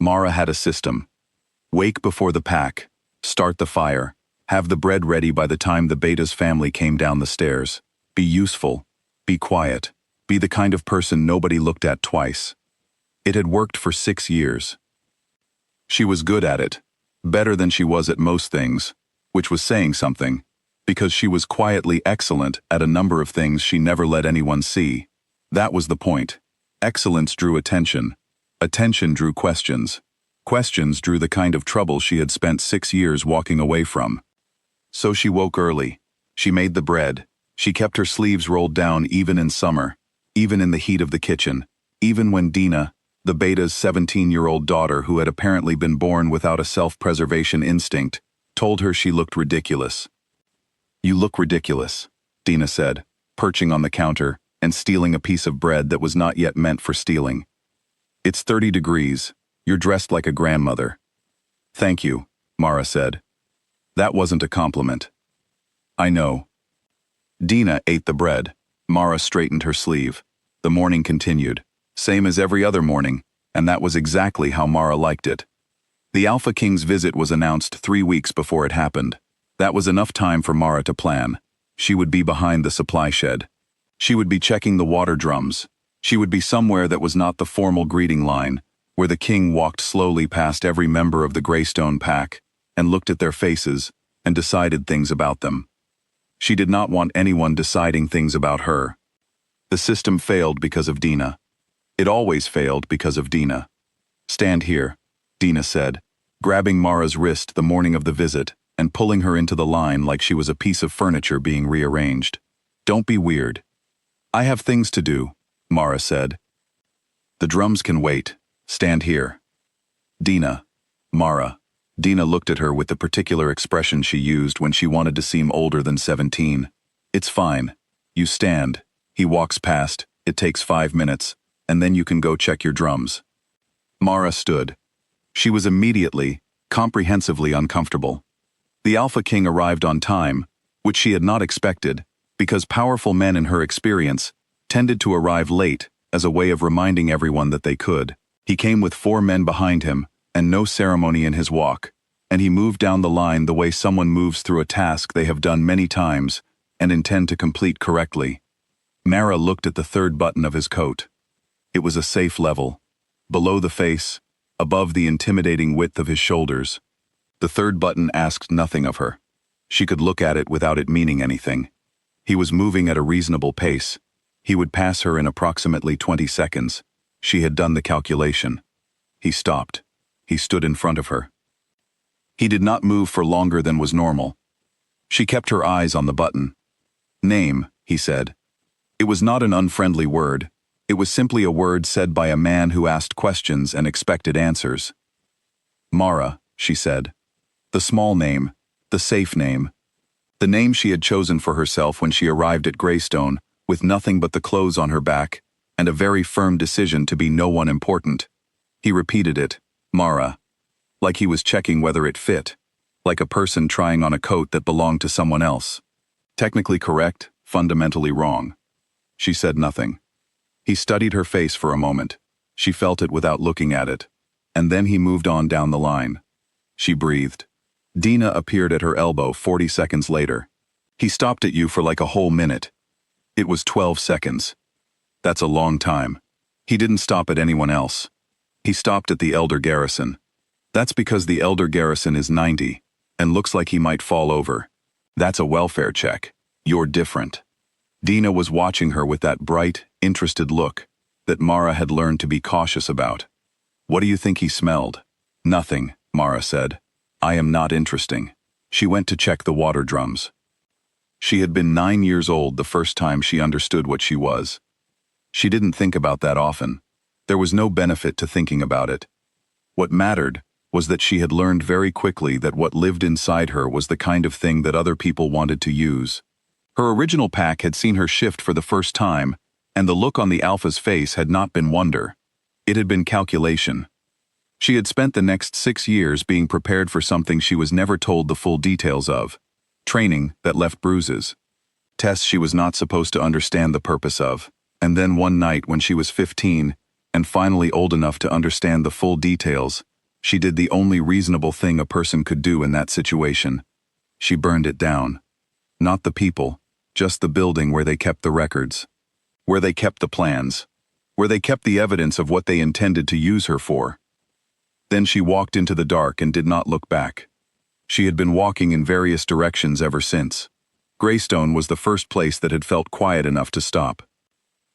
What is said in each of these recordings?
Mara had a system. Wake before the pack, start the fire, have the bread ready by the time the Beta's family came down the stairs. Be useful, be quiet, be the kind of person nobody looked at twice. It had worked for 6 years. She was good at it, better than she was at most things, which was saying something, because she was quietly excellent at a number of things she never let anyone see. That was the point. Excellence drew attention. Attention drew questions. Questions drew the kind of trouble she had spent 6 years walking away from. So she woke early. She made the bread. She kept her sleeves rolled down even in summer, even in the heat of the kitchen, even when Dina, the Beta's 17-year-old daughter who had apparently been born without a self-preservation instinct, told her she looked ridiculous. "You look ridiculous," Dina said, perching on the counter and stealing a piece of bread that was not yet meant for stealing. "It's 30 degrees. You're dressed like a grandmother." "Thank you," Mara said. That wasn't a compliment. "I know." Dina ate the bread. Mara straightened her sleeve. The morning continued, same as every other morning, and that was exactly how Mara liked it. The Alpha King's visit was announced 3 weeks before it happened. That was enough time for Mara to plan. She would be behind the supply shed. She would be checking the water drums. She would be somewhere that was not the formal greeting line, where the king walked slowly past every member of the Greystone pack and looked at their faces and decided things about them. She did not want anyone deciding things about her. The system failed because of Dina. It always failed because of Dina. "Stand here," Dina said, grabbing Mara's wrist the morning of the visit and pulling her into the line like she was a piece of furniture being rearranged. "Don't be weird." "I have things to do," Mara said. "The drums can wait. Stand here." "Dina." "Mara." Dina looked at her with the particular expression she used when she wanted to seem older than 17. "It's fine. You stand. He walks past. It takes 5 minutes, and then you can go check your drums." Mara stood. She was immediately, comprehensively uncomfortable. The Alpha King arrived on time, which she had not expected, because powerful men in her experience tended to arrive late as a way of reminding everyone that they could. He came with 4 men behind him and no ceremony in his walk, and he moved down the line the way someone moves through a task they have done many times and intend to complete correctly. Mara looked at the 3rd button of his coat. It was a safe level, below the face, above the intimidating width of his shoulders. The 3rd button asked nothing of her. She could look at it without it meaning anything. He was moving at a reasonable pace. He would pass her in approximately 20 seconds. She had done the calculation. He stopped. He stood in front of her. He did not move for longer than was normal. She kept her eyes on the button. "Name," he said. It was not an unfriendly word. It was simply a word said by a man who asked questions and expected answers. "Mara," she said. The small name, the safe name. The name she had chosen for herself when she arrived at Greystone, with nothing but the clothes on her back, and a very firm decision to be no one important. He repeated it, "Mara," like he was checking whether it fit, like a person trying on a coat that belonged to someone else. Technically correct, fundamentally wrong. She said nothing. He studied her face for a moment. She felt it without looking at it, and then he moved on down the line. She breathed. Dina appeared at her elbow 40 seconds later. "He stopped at you for like a whole minute." It was 12 seconds. That's a long time. He didn't stop at anyone else. He stopped at the Elder Garrison. That's because the Elder Garrison is 90, and looks like he might fall over. That's a welfare check. You're different. Dina was watching her with that bright, interested look that Mara had learned to be cautious about. "What do you think he smelled?" "Nothing," Mara said. "I am not interesting." She went to check the water drums. She had been 9 years old the first time she understood what she was. She didn't think about that often. There was no benefit to thinking about it. What mattered was that she had learned very quickly that what lived inside her was the kind of thing that other people wanted to use. Her original pack had seen her shift for the first time, and the look on the Alpha's face had not been wonder. It had been calculation. She had spent the next 6 years being prepared for something she was never told the full details of. Training that left bruises. Tests she was not supposed to understand the purpose of. And then one night when she was 15, and finally old enough to understand the full details, she did the only reasonable thing a person could do in that situation. She burned it down. Not the people, just the building where they kept the records, where they kept the plans, where they kept the evidence of what they intended to use her for. Then she walked into the dark and did not look back. She had been walking in various directions ever since. Greystone was the first place that had felt quiet enough to stop.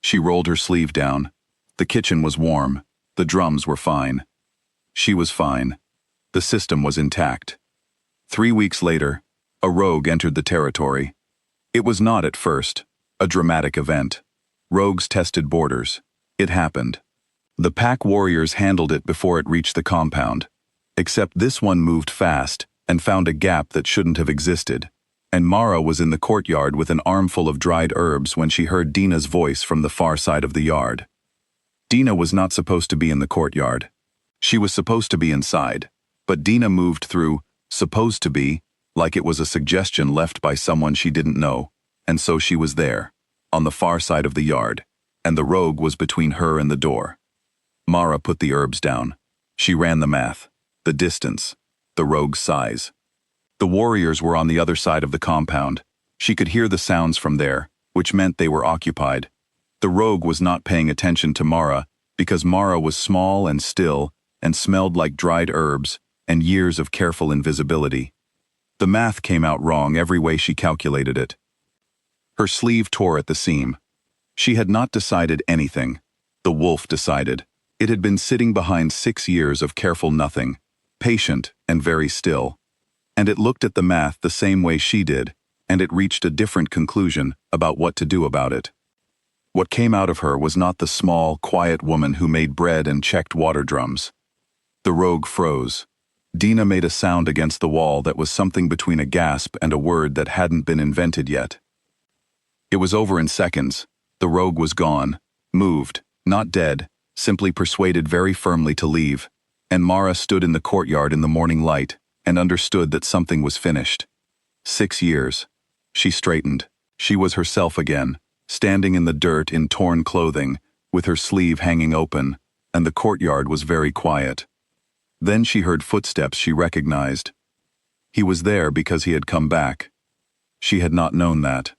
She rolled her sleeve down. The kitchen was warm. The drums were fine. She was fine. The system was intact. 3 weeks later, a rogue entered the territory. It was not, at first, a dramatic event. Rogues tested borders. It happened. The pack warriors handled it before it reached the compound. Except this one moved fast and found a gap that shouldn't have existed. And Mara was in the courtyard with an armful of dried herbs when she heard Dina's voice from the far side of the yard. Dina was not supposed to be in the courtyard. She was supposed to be inside, but Dina moved through supposed to be like it was a suggestion left by someone she didn't know, and so she was there, on the far side of the yard, and the rogue was between her and the door. Mara put the herbs down. She ran the math, the distance, the rogue's size. The warriors were on the other side of the compound. She could hear the sounds from there, which meant they were occupied. The rogue was not paying attention to Mara because Mara was small and still and smelled like dried herbs and years of careful invisibility. The math came out wrong every way she calculated it. Her sleeve tore at the seam. She had not decided anything. The wolf decided. It had been sitting behind 6 years of careful nothing, patient and very still. And it looked at the math the same way she did, and it reached a different conclusion about what to do about it. What came out of her was not the small, quiet woman who made bread and checked water drums. The rogue froze. Dina made a sound against the wall that was something between a gasp and a word that hadn't been invented yet. It was over in seconds. The rogue was gone, moved, not dead, simply persuaded very firmly to leave, and Mara stood in the courtyard in the morning light and understood that something was finished. 6 years. She straightened. She was herself again, standing in the dirt in torn clothing, with her sleeve hanging open, and the courtyard was very quiet. Then she heard footsteps she recognized. He was there because he had come back. She had not known that.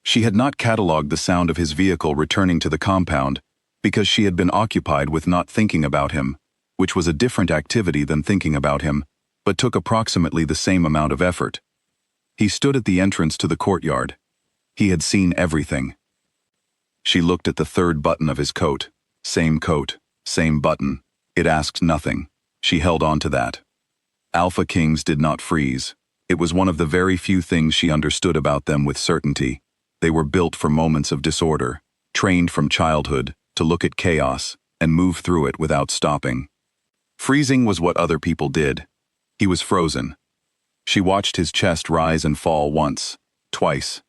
She had not catalogued the sound of his vehicle returning to the compound because she had been occupied with not thinking about him, which was a different activity than thinking about him, but took approximately the same amount of effort. He stood at the entrance to the courtyard. He had seen everything. She looked at the third button of his coat. Same coat, same button. It asked nothing. She held on to that. Alpha Kings did not freeze. It was one of the very few things she understood about them with certainty. They were built for moments of disorder, trained from childhood to look at chaos and move through it without stopping. Freezing was what other people did. He was frozen. She watched his chest rise and fall once, twice.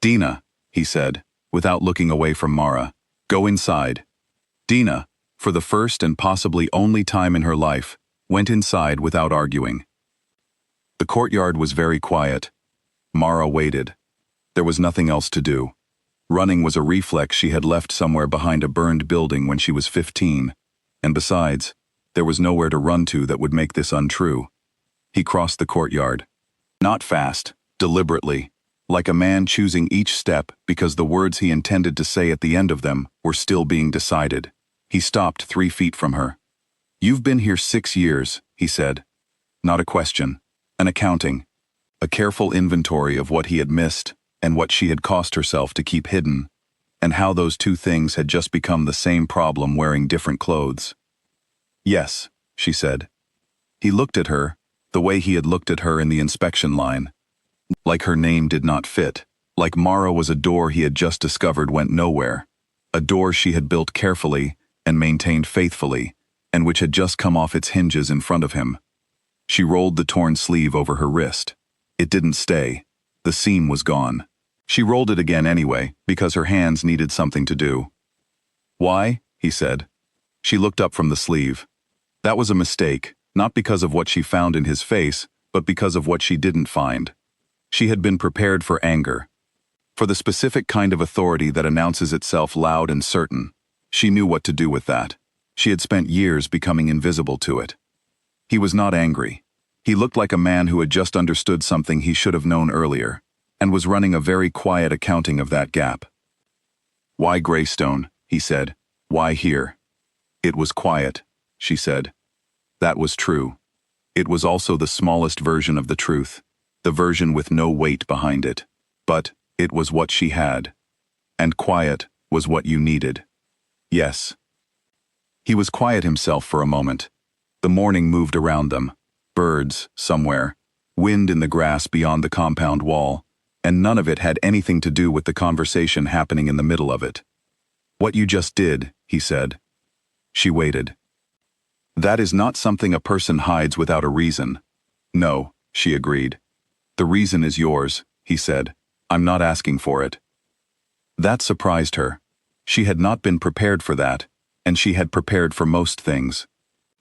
"Dina," he said, without looking away from Mara, "go inside." Dina, for the first and possibly only time in her life, went inside without arguing. The courtyard was very quiet. Mara waited. There was nothing else to do. Running was a reflex she had left somewhere behind a burned building when she was 15, and besides, there was nowhere to run to that would make this untrue. He crossed the courtyard. Not fast, deliberately, like a man choosing each step because the words he intended to say at the end of them were still being decided. He stopped 3 feet from her. "You've been here 6 years," he said. Not a question, an accounting, a careful inventory of what he had missed and what she had cost herself to keep hidden, and how those two things had just become the same problem wearing different clothes. "Yes," she said. He looked at her, the way he had looked at her in the inspection line. Like her name did not fit, like Mara was a door he had just discovered went nowhere, a door she had built carefully and maintained faithfully, and which had just come off its hinges in front of him. She rolled the torn sleeve over her wrist. It didn't stay. The seam was gone. She rolled it again anyway, because her hands needed something to do. "Why?" he said. She looked up from the sleeve. That was a mistake, not because of what she found in his face, but because of what she didn't find. She had been prepared for anger. For the specific kind of authority that announces itself loud and certain. She knew what to do with that. She had spent years becoming invisible to it. He was not angry. He looked like a man who had just understood something he should have known earlier, and was running a very quiet accounting of that gap. "Why Greystone?" he said. "Why here?" "It was quiet," she said. That was true. It was also the smallest version of the truth, the version with no weight behind it. But it was what she had. And quiet was what you needed. Yes. He was quiet himself for a moment. The morning moved around them. Birds, somewhere. Wind in the grass beyond the compound wall. And none of it had anything to do with the conversation happening in the middle of it. "What you just did," he said. She waited. "That is not something a person hides without a reason." "No," she agreed. "The reason is yours," he said. "I'm not asking for it." That surprised her. She had not been prepared for that, and she had prepared for most things.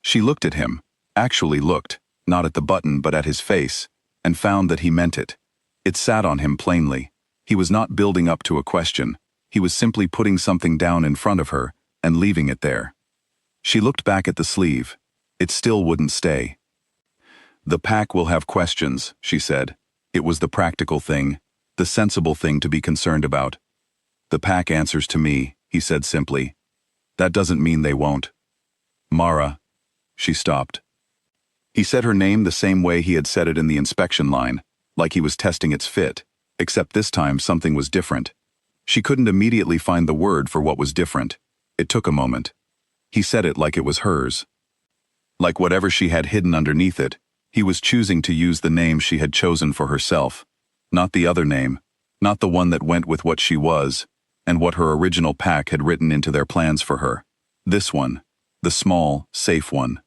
She looked at him, actually looked, not at the button but at his face, and found that he meant it. It sat on him plainly. He was not building up to a question. He was simply putting something down in front of her and leaving it there. She looked back at the sleeve. It still wouldn't stay. "The pack will have questions," she said. It was the practical thing, the sensible thing to be concerned about. "The pack answers to me," he said simply. "That doesn't mean they won't." "Mara." She stopped. He said her name the same way he had said it in the inspection line, like he was testing its fit, except this time something was different. She couldn't immediately find the word for what was different. It took a moment. He said it like it was hers. Like whatever she had hidden underneath it, he was choosing to use the name she had chosen for herself. Not the other name, not the one that went with what she was, and what her original pack had written into their plans for her. This one, the small, safe one.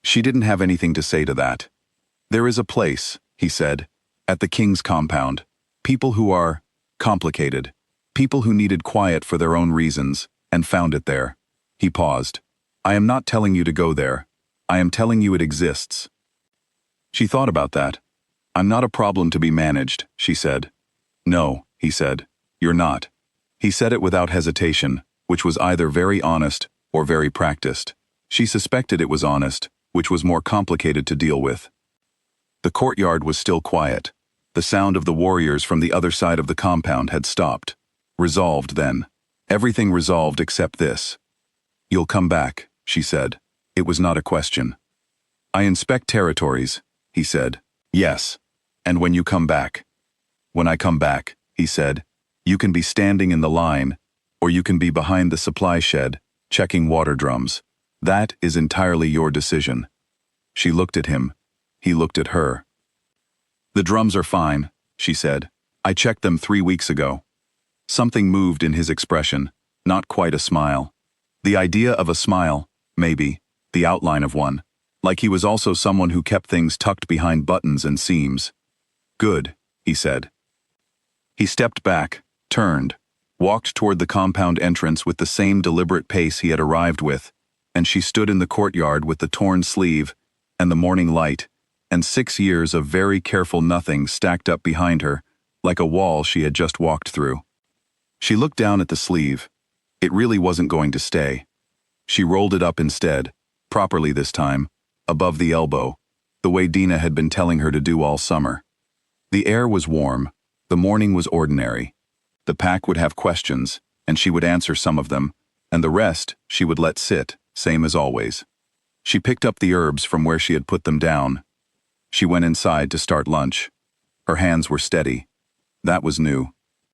She didn't have anything to say to that. "There is a place," he said, "at the King's compound. People who are complicated. People who needed quiet for their own reasons, and found it there." He paused. "I am not telling you to go there. I am telling you it exists." She thought about that. "I'm not a problem to be managed," she said. "No," he said. "You're not." He said it without hesitation, which was either very honest or very practiced. She suspected it was honest, which was more complicated to deal with. The courtyard was still quiet. The sound of the warriors from the other side of the compound had stopped. Resolved then. Everything resolved except this. "You'll come back," she said. It was not a question. "I inspect territories," he said. "Yes. And when you come back." "When I come back," he said, "you can be standing in the line, or you can be behind the supply shed, checking water drums. That is entirely your decision." She looked at him. He looked at her. "The drums are fine," she said. "I checked them 3 weeks ago." Something moved in his expression, not quite a smile. The idea of a smile, maybe, the outline of one, like he was also someone who kept things tucked behind buttons and seams. "Good," he said. He stepped back, turned, walked toward the compound entrance with the same deliberate pace he had arrived with, and she stood in the courtyard with the torn sleeve, and the morning light, and 6 years of very careful nothing stacked up behind her, like a wall she had just walked through. She looked down at the sleeve. It really wasn't going to stay. She rolled it up instead, properly this time, above the elbow, the way Dina had been telling her to do all summer. The air was warm, the morning was ordinary. The pack would have questions, and she would answer some of them, and the rest she would let sit, same as always. She picked up the herbs from where she had put them down. She went inside to start lunch. Her hands were steady. That was new.